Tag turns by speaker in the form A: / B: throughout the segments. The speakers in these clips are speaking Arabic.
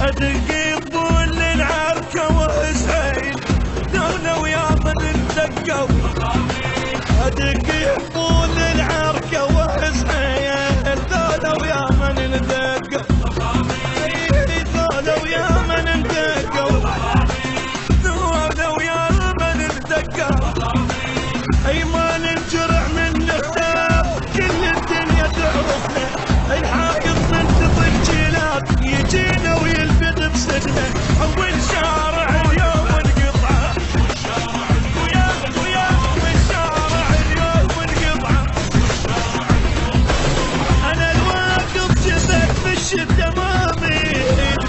A: ادقيبون للعركة وحسين دولة ويا من الدقوا ادقيبون للعركة وحسين دولة ويا من الدقوا دولة ويا من الدقوا دولة ويا من الدقوا اي ما ننجرع من نختار كل الدنيا تعرفنا الحايط من تضجيلات يجينا ويلبد بسجنه اول شارع اليوم القطعه ويا الشارع اليوم القطعه انا الواقف جسد في الشده مامي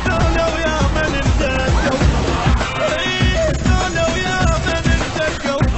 A: دولة ويا من الدقوا دولة ويا من الدقوا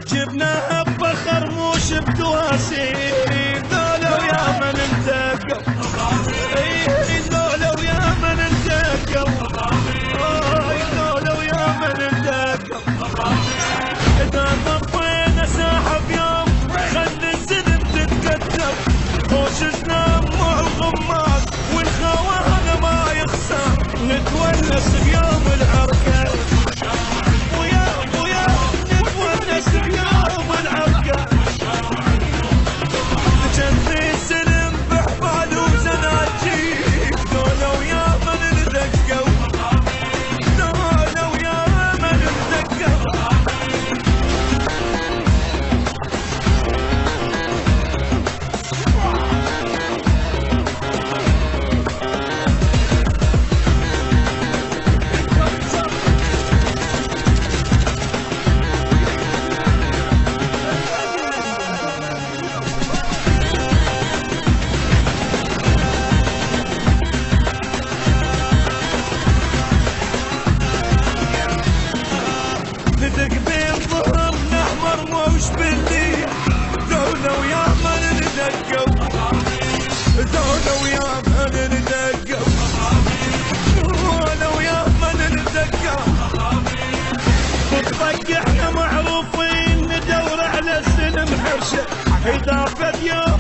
A: جبناها بفخر موش بدواسي دولة ويا من الدقوا دولة ويا من الدقوا دولة ويا من الدقوا إذا طفينا ساحة بيوم خلي الزلم تتقدم خوش جنام مع الغماز والخوان ما يخسر نتونس بيوم العركة نتونس بيوم العركة جنبي سلم بحبال وزناجيب دولة ويا من الدقوا دولة ويا من الدقوا ندق بين ظهرنا احمر موش بالليل دولة ويا من ندقوا دولة ويا من ندقوا دولة ويا من ندقوا بالطق احنا معروفين ندور على السلم حرشة اذا فد يوم